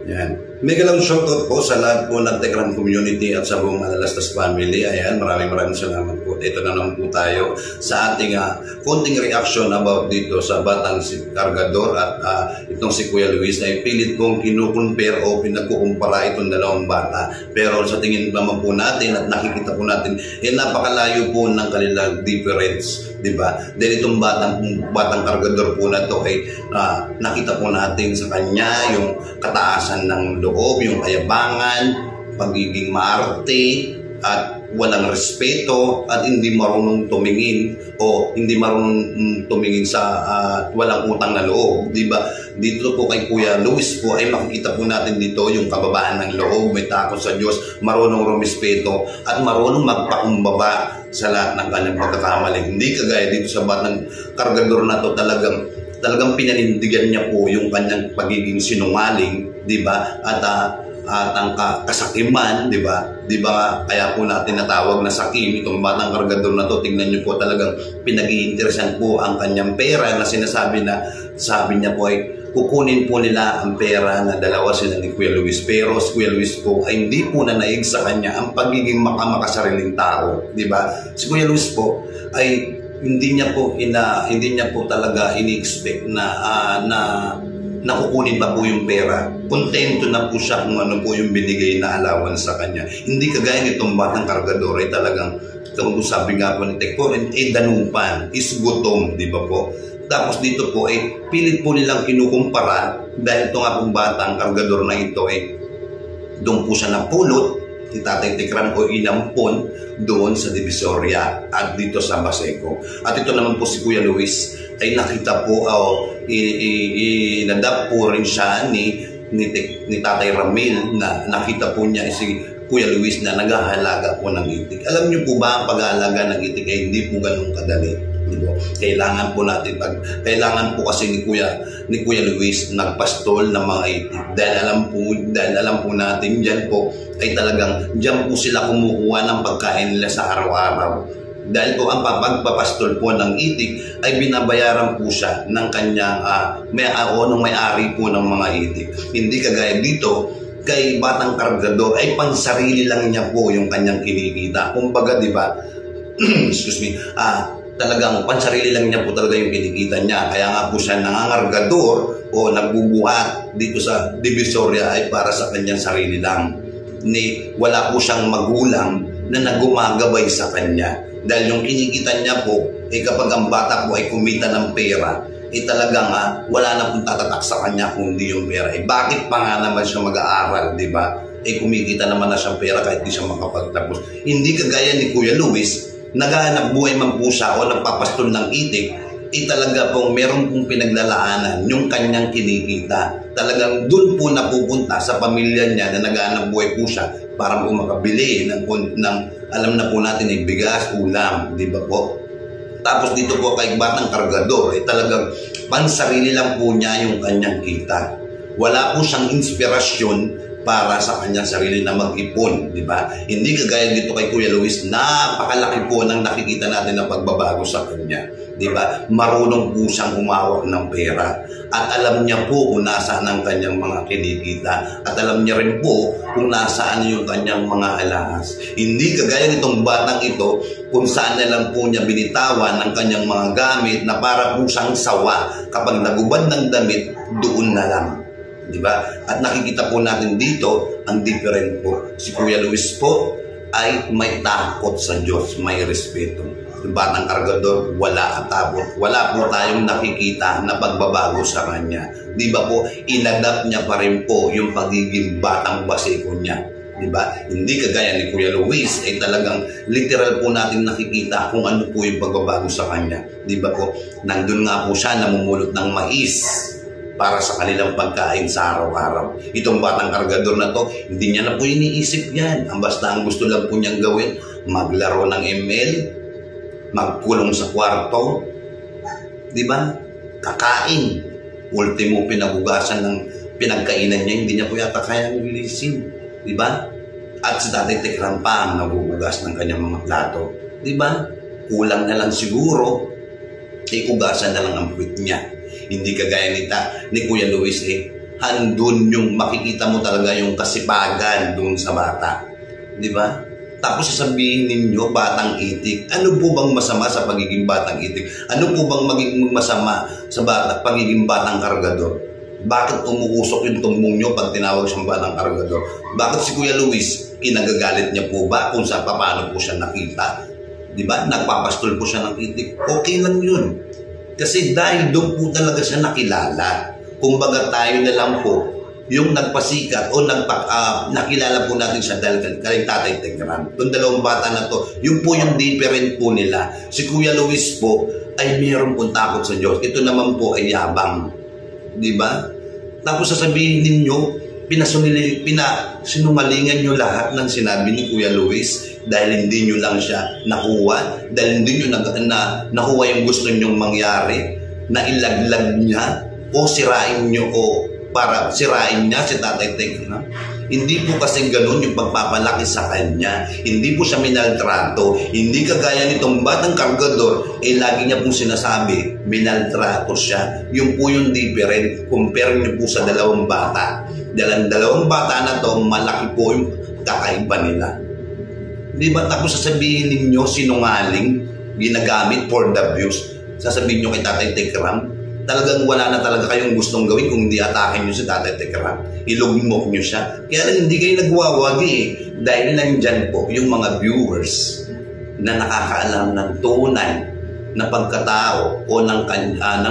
Yan. Mega lang shoutout po sa lahat po ng Tekram community at sa buong Malalastas family. Ayan, maraming salamat po. Ito na naman po tayo sa ating konting reaction about dito sa batang si Cargador at itong si Kuya Luis ay pilit kong kinukumpare o pinagkukumpara itong dalawang bata. Pero sa tingin naman po natin at nakikita po natin, napakalayo po ng kanilang difference. Diba? Dahil itong batang Cargador po na ito ay nakita po natin sa kanya yung kataasan ng loob, yung kayabangan, pagiging maarte at walang respeto at hindi marunong tumingin o hindi marunong tumingin sa walang utang na loob, di ba? Dito po kay Kuya Luis po ay makikita po natin dito yung kababaan ng loob, may takot sa Diyos, marunong rumispeto at marunong magpakumbaba sa lahat ng kanyang pagkakamali. Hindi kagaya dito sa batang Cargador na to, talagang pinanindigan niya po yung kanyang pagiging sinungaling, di ba? At ang kasakiman, di ba? Di ba kaya po natin natawag na sakim itong batang Cargador na to. Tingnan niyo po, talagang pinag-iinteresan po ang kanyang pera na sabi niya po ay kukunin po nila ang pera na dalawa sila ni Kuya Luis. Pero si Kuya Luis po ay hindi po nanaig sa kanya ang pagiging makasariling tao, di ba? Si Kuya Luis po ay hindi niya po talaga ini-expect na kukunin pa po yung pera. Kontento na po siya kung ano po yung binigay na allowance sa kanya. Hindi kagaya nitong batang Cargador ay talagang, kung sabi nga po ni Tektorin, danupan, is gutom, di ba po? Tapos dito po ay pilit po nilang kinukumpara dahil ito nga pong batang Cargador na ito ay doon po siya napulot ni Tatay Tekram o inampon doon sa Divisoria at dito sa Baseco. At ito naman po si Kuya Luis ay nakita po inadapt po rin siya ni Tatay Ramil na nakita po niya si Kuya Luis na naghahalaga po ng itik. Alam niyo po ba ang pag-aalaga ng itik ay hindi po ganun kadali. Diba? Kailangan kailangan po kasi ni Kuya Luis nagpastol ng mga itik dahil alam po natin diyan po ay talagang diyan po sila kumukuha ng pagkain nila sa araw-araw. Dahil po ang pagpapastol po ng itik ay binabayaran po siya ng kanyang may-ari po ng mga itik. Hindi kagaya dito kay batang Cargador ay pansarili lang niya po yung kanyang kinikita. Kumbaga, di ba? Excuse me. Talagang pansarili lang niya po talaga yung kinikita niya. Kaya nga po siya nangangargador o nagbubuhat dito sa Divisoria ay para sa kanyang sarili lang. Wala po siyang magulang na nagumagabay sa kanya. Dahil yung kinikita niya po, kapag ang bata po ay kumita ng pera, talagang wala na pong tatatak sa kanya kundi yung pera. Bakit pa nga naman siya mag-aaral, di ba? Kumikita naman na siyang pera kahit di siya makapagtapos. Hindi kagaya ni Kuya Luis, naghahanap buhay man po siya o nagpapastol ng itik, talaga pong meron pong pinaglalaanan yung kanyang kinikita. Talagang doon po napupunta sa pamilya niya na naghahanap buhay po siya para po makabili ng alam na po natin ay bigas, ulam, di ba po? Tapos dito po kay batang Cargador, talagang pansarili lang po niya yung kanyang kita. Wala po siyang inspirasyon para sa kanyang sarili na mag-ipon, di ba? Hindi kagaya dito kay Kuya Luis, napakalaki po ng nakikita natin na pagbabago sa kanya, di ba? Marunong po siyang umawak ng pera at alam niya po kung nasaan ang kanyang mga kinikita at alam niya rin po kung nasaan yung kanyang mga alahas. Hindi kagaya nitong batang ito kung saan na lang po niya binitawan ang kanyang mga gamit na para po siyang sawa. Kapag nagubad ng damit, doon na lang. Diba? At nakikita po natin dito ang different po. Si Kuya Luis po ay may takot sa Diyos, may respeto. Yung batang Cargador, wala at takot. Wala po tayong nakikita na pagbabago sa kanya. Di ba po, inadapt niya pa rin po yung pagiging batang Baseco niya. Diba? Hindi kagaya ni Kuya Luis ay talagang literal po natin nakikita kung ano po yung pagbabago sa kanya. Diba po, nandun nga po siya namumulot ng mais para sa kanilang pagkain sa araw-araw. Itong batang Cargador na to, hindi niya na po iniisip yan. Basta ang gusto lang po niyang gawin, maglaro ng ML, magkulong sa kwarto, di ba? Kakain. Ultimo pinagugasan ng pinagkainan niya, hindi niya po yata kayang lilisin. Di ba? At si Tatay Tekram pa ang nagugugas ng kanyang mga plato. Di ba? Kulang na lang siguro, ugasan na lang ang puwit niya. Hindi kagaya ni Kuya Luis handun yung makikita mo talaga yung kasipagan dun sa bata. Di ba? Tapos sasabihin ninyo, batang itik. Ano po bang masama sa pagiging batang itik? Ano po bang magiging masama sa pagiging batang kargador? Bakit umuusok yung tumbong nyo pag tinawag siyang batang kargador? Bakit si Kuya Luis, kinagagalit niya po ba kung sa paano po siya nakita? Di ba? Nagpapastol po siya ng itik. Okay lang yun. Kasi dahil doon po talaga siya nakilala. Kumbaga tayo na lang po yung nagpasikat o nakilala po natin siya dahil kay Tatay Tekram. Itong dalawang bata na to, yun po yung different po nila. Si Kuya Luis po ay mayroon pong takot sa Diyos. Ito naman po ay yabang. Di ba? Tapos sasabihin ninyo, sinungalingan nyo lahat ng sinabi ni Kuya Luis dahil hindi nyo lang siya nakuha, dahil hindi nyo nakuha yung gusto nyong mangyari, na ilaglag niya o sirain nyo o para sirain niya si Tatay Tekram. Hindi po kasi ganun yung pagpapalaki sa kanya. Hindi po siya minaltrato. Hindi kagaya nitong batang kargador, lagi niya pong sinasabi, minaltrato siya. Yung po yung different. Compare niyo po sa dalawang bata. Dalawang bata na to, malaki po yung kakaiba nila. Di ba? Tapos sasabihin ninyo, sinungaling, ginagamit for the views. Sasabihin nyo kay Tatay Tekram, talagang wala na talaga kayong gustong gawin kung hindi atakin nyo si Tatay Tekram. Ilugmok nyo siya. Kaya lang hindi kayo nagwawagi dahil nandyan po yung mga viewers na nakakaalam ng tunay na pagkatao o ng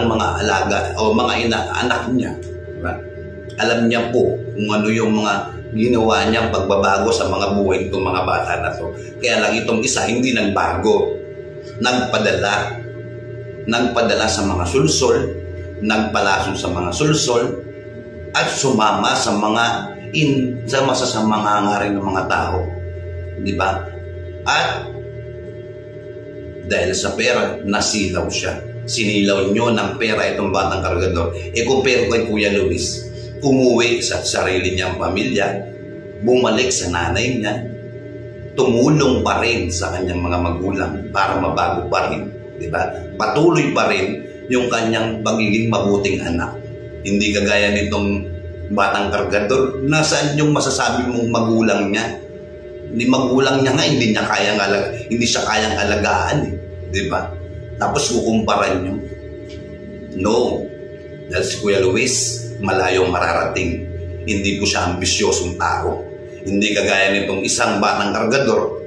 mga alaga o mga anak niya. Diba? Alam niya po kung ano yung mga ginawa niyang pagbabago sa mga buhay ng mga bata na to. Kaya lang itong isa hindi nagbago. Nagpadala sa mga sulsol, nagpalason sa mga sulsol, at sumama sa mga masasama nga rin ng mga tao. Di ba? At dahil sa pera, nasilaw siya. Sinilaw nyo ng pera itong batang kargador. Compare kay Kuya Luis, umuwi sa sarili niyang pamilya, bumalik sa nanay niya, tumulong pa rin sa kanyang mga magulang para mabago pa rin. Diba? Patuloy pa rin yung kanyang pagiging mabuting anak. Hindi kagaya nitong batang kargador. Nasaan yung masasabi mong magulang niya? Hindi magulang niya nga, hindi siya kayang alagaan. Diba? Tapos kukumparan nyo. No. Dahil si Kuya Luis, malayong mararating. Hindi po siya ambisyosong tao. Hindi kagaya nitong isang batang kargador,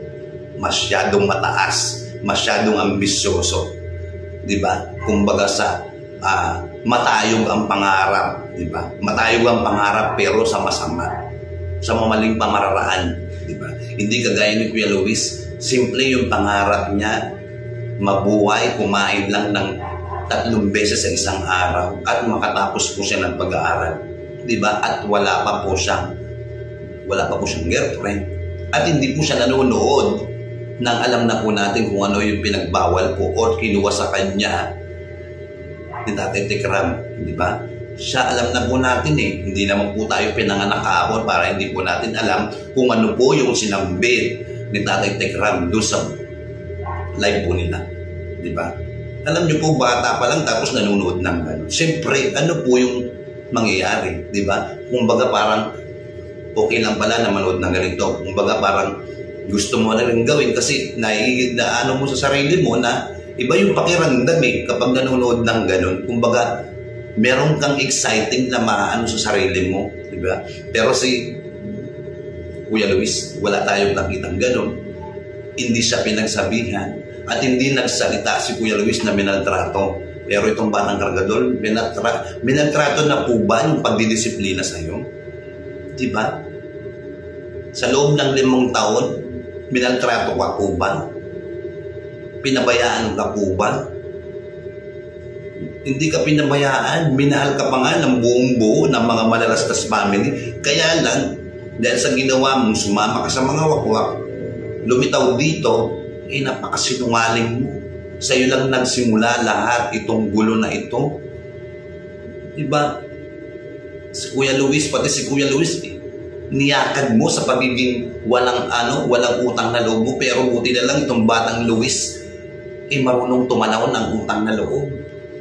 masyadong mataas, masyadong ambisyoso. Diba? Kumbaga sa matayog ang pangarap. Diba? Matayog ang pangarap pero sa masama. Sa mamaling pamararaan. Diba? Hindi kagaya ni Kuya Luis, simple yung pangarap niya, mabuhay, kumain lang ng 3 beses sa isang araw at makatapos po siya ng pag-aaral. Diba? At wala pa po siyang girlfriend. At hindi po siya nanonood nang alam na po natin kung ano yung pinagbawal po o kinuha sa kanya ni Tatay Tekram. Diba? Siya alam na po natin Hindi naman po tayo pinanganak kahapon para hindi po natin alam kung ano po yung sinambit ni Tatay Tekram doon sa live po nila. Diba? Alam niyo po, bata pa lang tapos nanonood ng gano'n. Siyempre, ano po yung mangyayari? Diba? Kumbaga parang okay lang pala na manood ng ganito. Kumbaga parang gusto mo na rin gawin kasi ano mo sa sarili mo na iba yung pakiramdam kapag nanonood ng gano'n. Kumbaga, meron kang exciting na maano sa sarili mo. Diba? Pero si Kuya Luis, wala tayong nakitang gano'n. Hindi siya pinagsabihan at hindi nagsalita si Kuya Luis na minaltrato. Pero itong batang kargador, minaltrato na po ba yung pagdidisiplina sa'yo? Diba? Sa loob ng 5 taon, minaltrato ka po ba? Pinabayaan ka po ba? Hindi ka pinabayaan. Minahal ka pa nga ng buong buo ng mga malalastas family. Kaya lang, dahil sa ginawa mong sumama ka sa mga wakwak, lumitaw dito, napakasinungaling mo. Sa'yo lang nagsimula lahat itong gulo na ito. Diba? Si Kuya Luis, pati si Kuya Luis, niyakad mo sa pagiging walang utang na loob mo, pero buti na lang itong batang Luis marunong tumanaw ng utang na loob.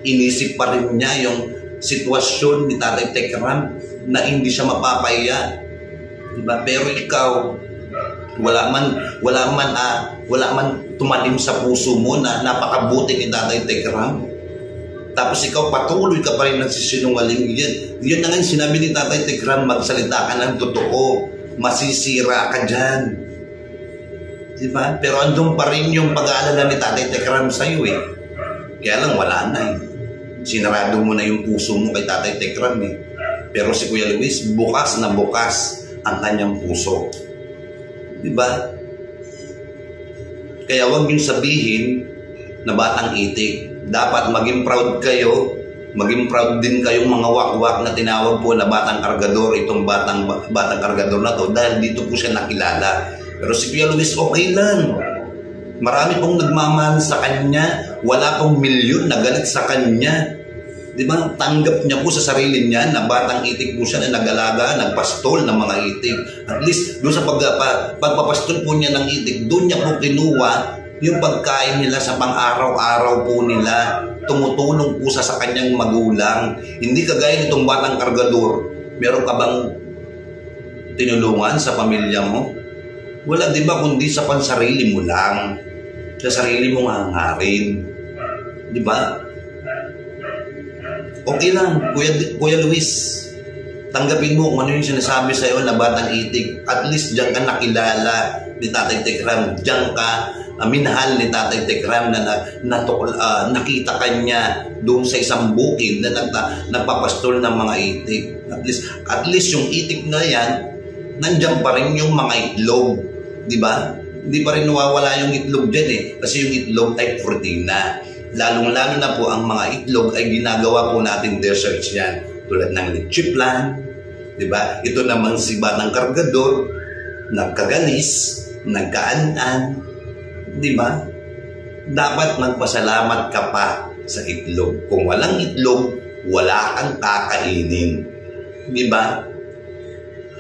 Inisip pa rin niya yung sitwasyon ni Tatay Tekram na hindi siya mapapahiya. Diba? Pero ikaw, wala man tumalim sa puso mo na napakabuti ni Tatay Tekram. Tapos ikaw patuloy ka pa rin nagsisinungaling. Yun na nga sinabi ni Tatay Tekram, magsalita ka ng totoo, masisira ka dyan. Diba? Pero andun pa rin yung pag-aalala ni Tatay Tekram sa'yo eh. Kaya lang wala na eh. Sinarado mo na yung puso mo kay Tatay Tekram eh. Pero si Kuya Luis, bukas na bukas ang kanyang puso. Diba? Kaya huwag niyong sabihin na batang itik. Dapat maging proud kayo, maging proud din kayong mga wakwak na tinawag po na batang kargador, itong batang kargador na to, dahil dito po siya nakilala. Pero si Kuya Luis, okay lang. Marami pong nagmamahal sa kanya, wala pong milyon na galit sa kanya. Diba? Tanggap niya po sa sarili niya na batang itik po siya na nag-alaga, nagpastol ng mga itik. At least doon sa pagpapastol po niya ng itik, doon niya po kinuha yung pagkain nila sa pang-araw-araw po nila. Tumutulong po sa kanyang magulang. Hindi kagaya nitong batang kargador. Meron ka bang tinulungan sa pamilya mo? Wala, di ba? Kundi sa pansarili mo lang. Sa sarili mong hangarin. Di ba? Okay lang, Kuya Luis. Tanggapin mo kung ano yung sinasabi sa'yo na batang itik. At least diyan ka nakilala ni Tatay Tekram. Diyan ka minahal ni Tatay Tekram na nakita kanya doon sa isang bukid na nagpapastol ng mga itik. At least yung itik na yan, nandiyan pa rin yung mga itlog. Di ba? Hindi pa rin nawawala yung itlog dyan eh. Kasi yung itlog ay protina. Lalong-lalo na po ang mga itlog ay ginagawa po natin desserts yan. Tulad ng lechiplan, di ba? Ito naman si batang kargador, nagkagalis, nagkaanan, di ba? Dapat magpasalamat ka pa sa itlog. Kung walang itlog, wala kang kakainin. Di ba?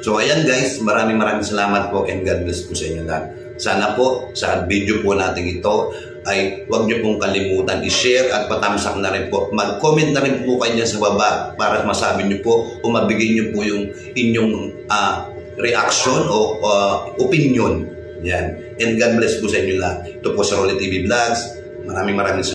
So ayan guys, maraming salamat po and God bless po sa inyo lahat. Sana po sa video po natin ito ay huwag niyo pong kalimutan i-share at patamsak na rin po. Mag-comment na rin po kayo sa baba para masabi niyo po o mabigay niyo po yung inyong reaction o opinion. Yan. And God bless po sa inyo lahat. Ito po sa Rolly TV Vlogs. Maraming salamat.